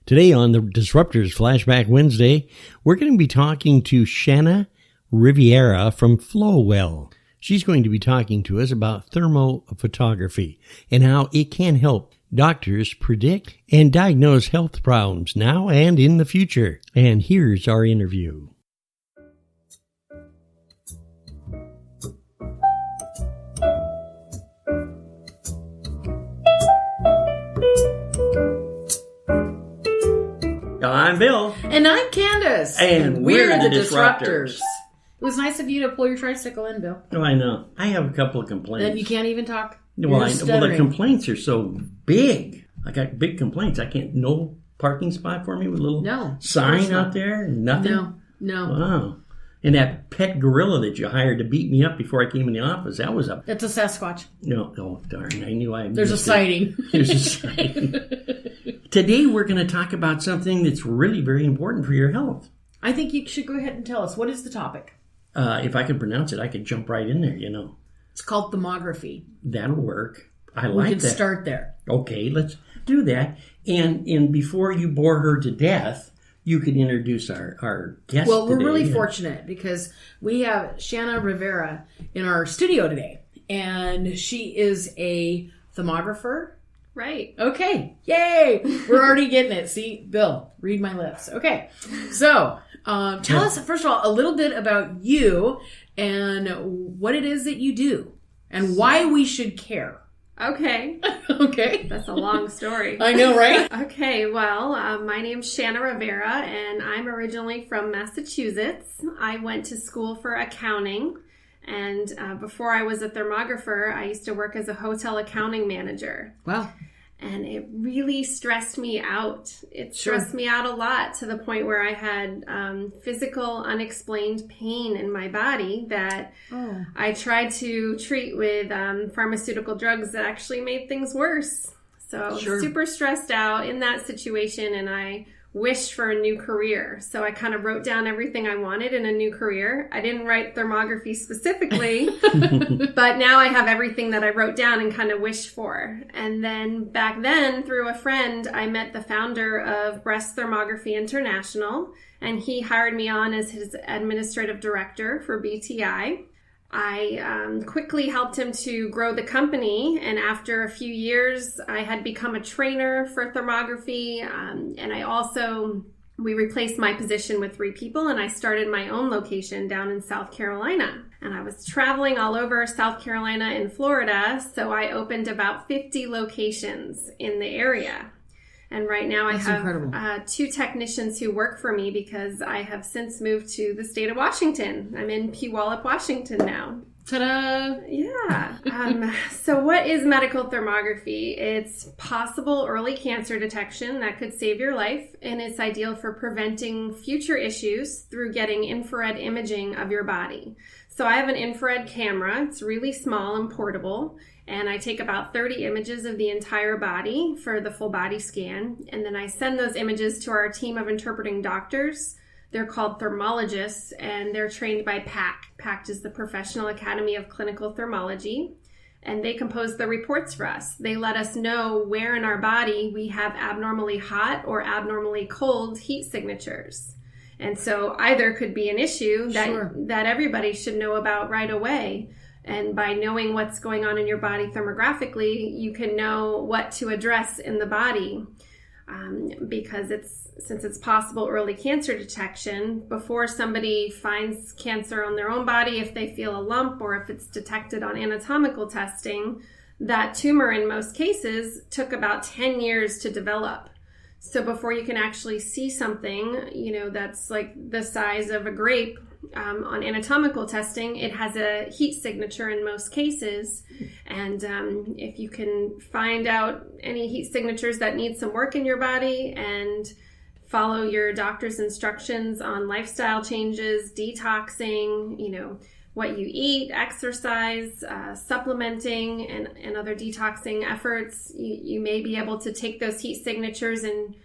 Today on the Disruptors Flashback Wednesday, we're going to be talking to Shanna Rivera from Flowell. She's going to be talking to us about thermophotography and how it can help doctors predict and diagnose health problems now and in the future. And here's our interview. I'm Bill. And I'm Candace. And we're the Disruptors. It was nice of you to pull your tricycle in, Bill. Oh, I know. I have a couple of complaints. That you can't even talk? Well, the complaints are so big. I got big complaints. no parking spot for me with a little sign out there? Nothing? No. Wow. And that pet gorilla that you hired to beat me up before I came in the office, that was up. It's a Sasquatch. No, oh, darn. I knew I There's a sighting. There's a sighting. Today we're going to talk about something that's really very important for your health. I think you should go ahead and tell us. What is the topic? If I could pronounce it, I could jump right in there, It's called thermography. That'll work. I like that. We can start there. Okay, let's do that. And before you bore her to death, you could introduce our guest. Well, we're really fortunate because we have Shanna Rivera in our studio today. And she is a thermographer. Right. Okay. Yay. We're already getting it. See, Bill, read my lips. Okay. So, tell us, first of all, a little bit about you and what it is that you do and why we should care. Okay. Okay. That's a long story. I know, right? Okay. Well, my name's Shanna Rivera, and I'm originally from Massachusetts. I went to school for accounting. And before I was a thermographer, I used to work as a hotel accounting manager. Wow. And it really stressed me out. It stressed me out a lot to the point where I had physical, unexplained pain in my body that I tried to treat with pharmaceutical drugs that actually made things worse. So super stressed out in that situation, and I wished for a new career. So I kind of wrote down everything I wanted in a new career. I didn't write thermography specifically, but now I have everything that I wrote down and kind of wished for. And then back then, through a friend, I met the founder of Breast Thermography International, and he hired me on as his administrative director for BTI. I quickly helped him to grow the company, and after a few years, I had become a trainer for thermography, and we replaced my position with 3 people, and I started my own location down in South Carolina. And I was traveling all over South Carolina and Florida, so I opened about 50 locations in the area. And right now I have 2 technicians who work for me because I have since moved to the state of Washington. I'm in Puyallup, Washington now. Ta-da! Yeah. So what is medical thermography? It's possible early cancer detection that could save your life, and it's ideal for preventing future issues through getting infrared imaging of your body. So I have an infrared camera. It's really small and portable. And I take about 30 images of the entire body for the full body scan. And then I send those images to our team of interpreting doctors. They're called thermologists, and they're trained by PACT. PACT is the Professional Academy of Clinical Thermology. And they compose the reports for us. They let us know where in our body we have abnormally hot or abnormally cold heat signatures. And so either could be an issue that everybody should know about right away. And by knowing what's going on in your body thermographically, you can know what to address in the body. Because since it's possible early cancer detection, before somebody finds cancer on their own body, if they feel a lump or if it's detected on anatomical testing, that tumor in most cases took about 10 years to develop. So before you can actually see something, that's like the size of a grape, on anatomical testing, it has a heat signature in most cases. And if you can find out any heat signatures that need some work in your body and follow your doctor's instructions on lifestyle changes, detoxing, what you eat, exercise, supplementing, and other detoxing efforts, you may be able to take those heat signatures and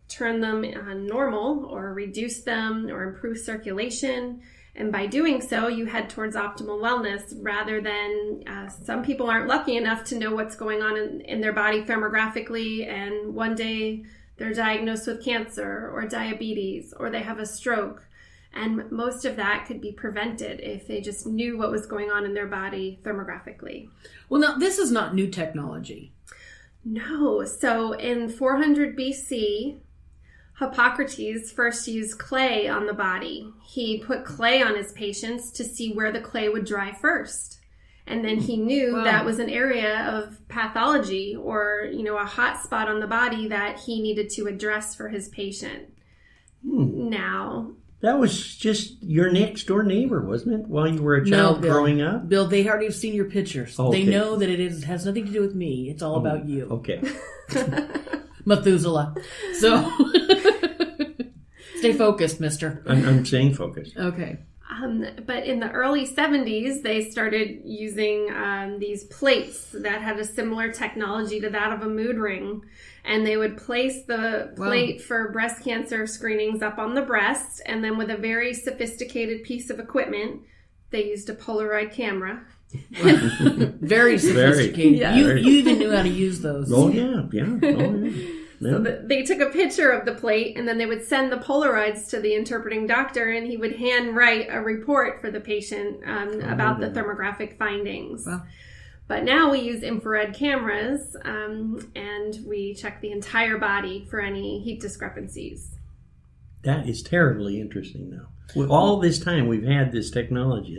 turn them normal or reduce them or improve circulation. And by doing so, you head towards optimal wellness rather than some people aren't lucky enough to know what's going on in their body thermographically. And one day they're diagnosed with cancer or diabetes, or they have a stroke. And most of that could be prevented if they just knew what was going on in their body thermographically. Well, now, this is not new technology. No. So in 400 BC, Hippocrates first used clay on the body. He put clay on his patients to see where the clay would dry first. And then he knew that was an area of pathology or, a hot spot on the body that he needed to address for his patient. Now... That was just your next door neighbor, wasn't it? While you were a child growing up? Bill, they already have seen your pictures. Oh, okay. They know that it has nothing to do with me. It's all about you. Okay. Methuselah. So, stay focused, mister. I'm staying focused. Okay. But in the early 70s, they started using these plates that had a similar technology to that of a mood ring. And they would place the plate for breast cancer screenings up on the breast. And then with a very sophisticated piece of equipment, they used a Polaroid camera. Very sophisticated. Yeah. You even knew how to use those. Oh, yeah. Oh, yeah. So they took a picture of the plate, and then they would send the Polaroids to the interpreting doctor, and he would handwrite a report for the patient about the thermographic findings. Wow. But now we use infrared cameras, and we check the entire body for any heat discrepancies. That is terribly interesting now. With all this time we've had this technology.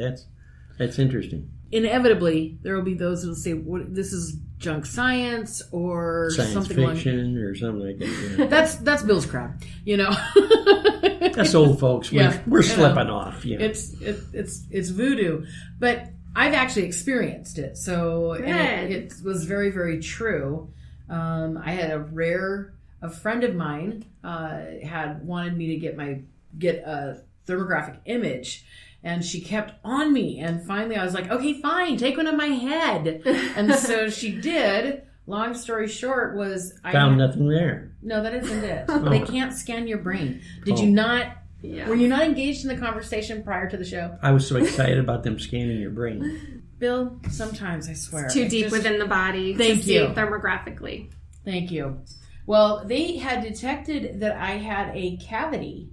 That's interesting. Inevitably, there will be those who will say, this is junk science or science something fiction or something like that. Yeah. That's Bill's crap, That's old folks. We're slipping off. Yeah. It's voodoo. But I've actually experienced it. So and it was very, very true. I had a friend of mine had wanted me to get a thermographic image. And she kept on me. And finally I was like, okay, fine, take one of my head. And so she did. Long story short was... Found nothing there. No, that isn't it. They can't scan your brain. Did you not... Yeah. Were you not engaged in the conversation prior to the show? I was so excited about them scanning your brain. Bill, sometimes I swear. It's too deep within the body to see thermographically. Thank you. Well, they had detected that I had a cavity.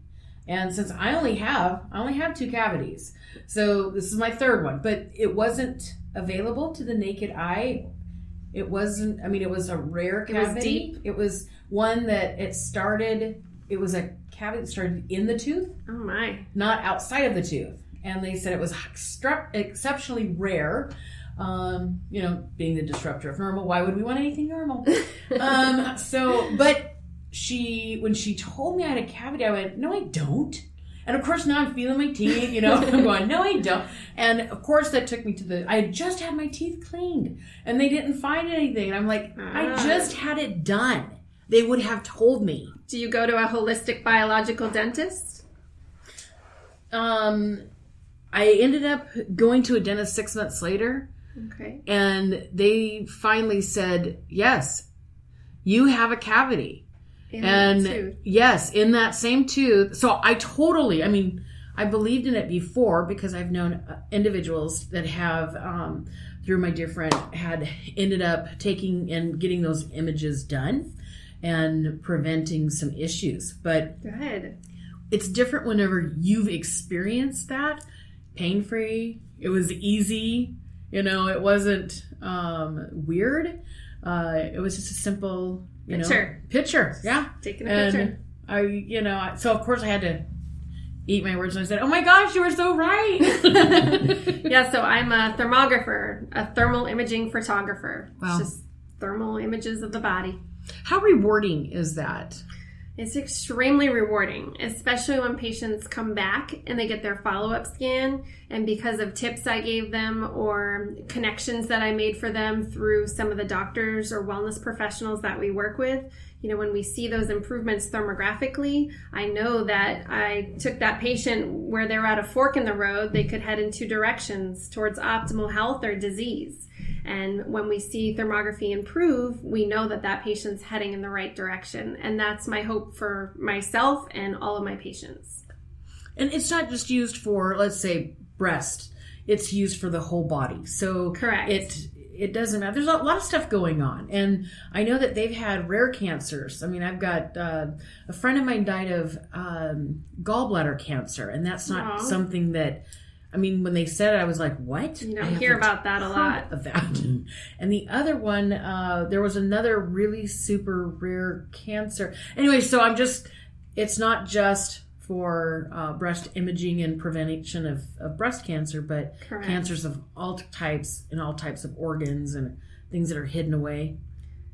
And since I only have 2 cavities, so this is my third one, but it wasn't available to the naked eye. It wasn't, it was a rare cavity. It was deep. It was one that it was a cavity that started in the tooth. Oh my. Not outside of the tooth. And they said it was exceptionally rare. Being the disruptor of normal, why would we want anything normal? But when she told me I had a cavity, I went, no, I don't. And of course, now I'm feeling my teeth, I'm going, no, I don't. And of course, that took me I had just had my teeth cleaned and they didn't find anything. And I'm like, I just had it done. They would have told me. Do you go to a holistic biological dentist? I ended up going to a dentist 6 months later. Okay. And they finally said, yes, you have a cavity. Yes, in that same tooth. So I believed in it before because I've known individuals that have, through my dear friend, had ended up taking and getting those images done and preventing some issues. But good. It's different whenever you've experienced that. Pain-free. It was easy. It wasn't weird. It was just a simple... Picture. Yeah. Taking a picture. So of course I had to eat my words and I said, oh my gosh, you were so right. Yeah, so I'm a thermographer, a thermal imaging photographer. Wow. It's just thermal images of the body. How rewarding is that? It's extremely rewarding, especially when patients come back and they get their follow-up scan. And because of tips I gave them or connections that I made for them through some of the doctors or wellness professionals that we work with, when we see those improvements thermographically, I know that I took that patient where they're at a fork in the road. They could head in 2 directions towards optimal health or disease. And when we see thermography improve, we know that patient's heading in the right direction. And that's my hope for myself and all of my patients. And it's not just used for, let's say, breast. It's used for the whole body. So correct. it doesn't matter. There's a lot of stuff going on. And I know that they've had rare cancers. I mean, I've got a friend of mine died of gallbladder cancer. And that's not something that, I mean, when they said it, I was like, what? You don't hear about that a lot. Of that. And the other one, there was another really super rare cancer. Anyway, so it's not just for breast imaging and prevention of breast cancer, but cancers of all types and all types of organs and things that are hidden away.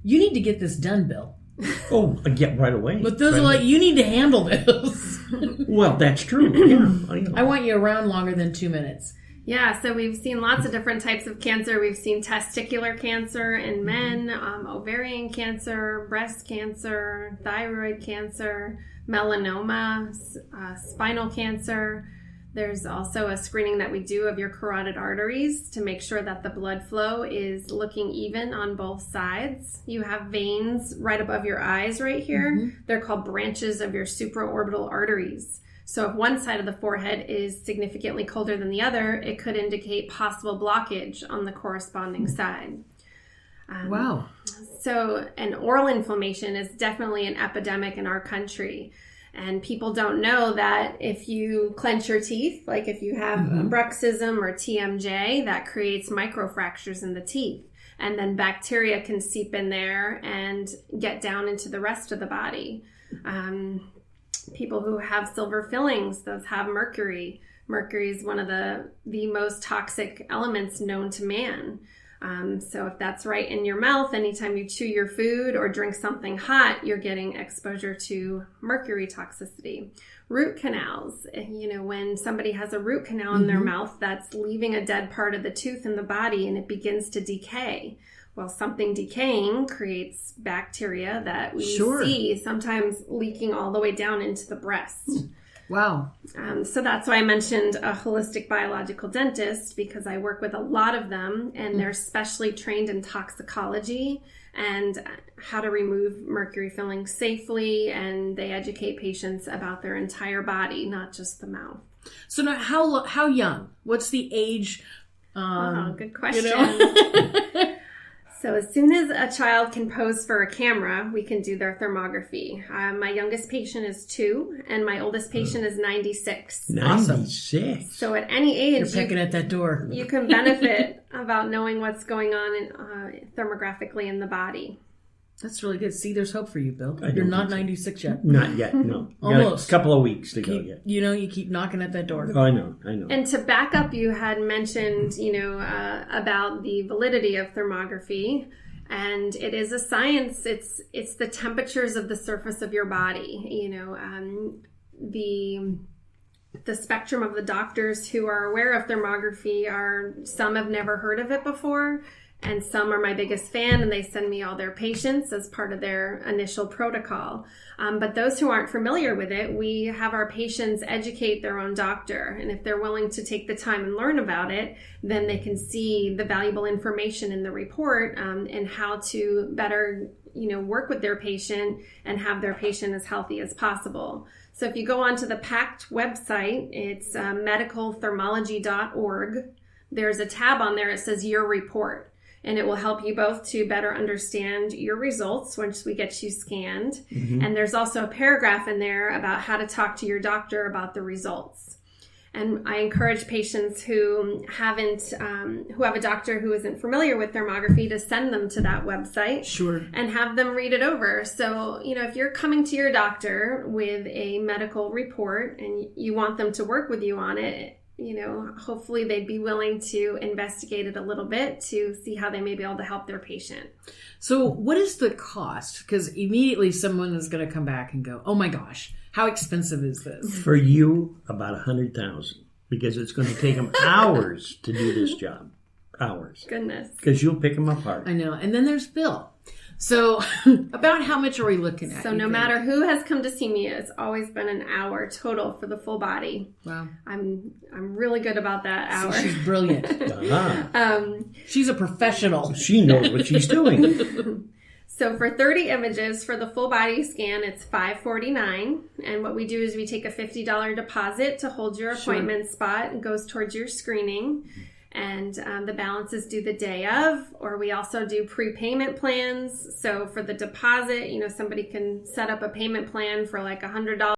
You need to get this done, Bill. Oh, get right away. But those are like, you need to handle this. Well, that's true. Yeah, I want you around longer than 2 minutes. Yeah, so we've seen lots of different types of cancer. We've seen testicular cancer in men, ovarian cancer, breast cancer, thyroid cancer, melanoma, spinal cancer. There's also a screening that we do of your carotid arteries to make sure that the blood flow is looking even on both sides. You have veins right above your eyes right here. Mm-hmm. They're called branches of your supraorbital arteries. So if one side of the forehead is significantly colder than the other, it could indicate possible blockage on the corresponding side. Wow. So an oral inflammation is definitely an epidemic in our country. And people don't know that if you clench your teeth, like if you have bruxism or TMJ, that creates microfractures in the teeth. And then bacteria can seep in there and get down into the rest of the body. People who have silver fillings, those have mercury. Mercury is one of the most toxic elements known to man. So if that's right in your mouth, anytime you chew your food or drink something hot, you're getting exposure to mercury toxicity. Root canals, when somebody has a root canal in their mouth, that's leaving a dead part of the tooth in the body and it begins to decay. Well, something decaying creates bacteria that we see sometimes leaking all the way down into the breast. Wow. So that's why I mentioned a holistic biological dentist, because I work with a lot of them and they're specially trained in toxicology and how to remove mercury fillings safely, and they educate patients about their entire body, not just the mouth. So now how young? What's the age? Good question. So as soon as a child can pose for a camera, we can do their thermography. My youngest patient is 2, and my oldest patient is 96. 96. So at any age, you're pecking at that door. You can benefit about knowing what's going on thermographically in the body. That's really good. See, there's hope for you, Bill. You're not 96 yet. Not yet, no. Almost. A couple of weeks to go yet. You keep knocking at that door. Oh, I know. And to back up, you had mentioned, about the validity of thermography. And it is a science. It's the temperatures of the surface of your body. The spectrum of the doctors who are aware of thermography some have never heard of it before. And some are my biggest fan, and they send me all their patients as part of their initial protocol. But those who aren't familiar with it, we have our patients educate their own doctor. And if they're willing to take the time and learn about it, then they can see the valuable information in the report and how to better, work with their patient and have their patient as healthy as possible. So if you go onto the PACT website, it's medicalthermology.org. There's a tab on there that says Your Report. And it will help you both to better understand your results once we get you scanned. Mm-hmm. And there's also a paragraph in there about how to talk to your doctor about the results. And I encourage patients who have a doctor who isn't familiar with thermography to send them to that website. Sure. And have them read it over. So, if you're coming to your doctor with a medical report and you want them to work with you on it, hopefully they'd be willing to investigate it a little bit to see how they may be able to help their patient. So what is the cost? Because immediately someone is going to come back and go, oh my gosh, how expensive is this? For you, about $100,000, because it's going to take them hours to do this job. Hours. Goodness. Because you'll pick them apart. I know. And then there's Bill. So about how much are we looking at? So no matter who has come to see me, it's always been an hour total for the full body. Wow. I'm really good about that hour. So she's brilliant. She's a professional. She knows what she's doing. So for 30 images for the full body scan, it's $549. And what we do is we take a $50 deposit to hold your appointment spot. It goes towards your screening. and the balance is due the day of. Or we also do prepayment plans. So for the deposit, somebody can set up a payment plan for like $100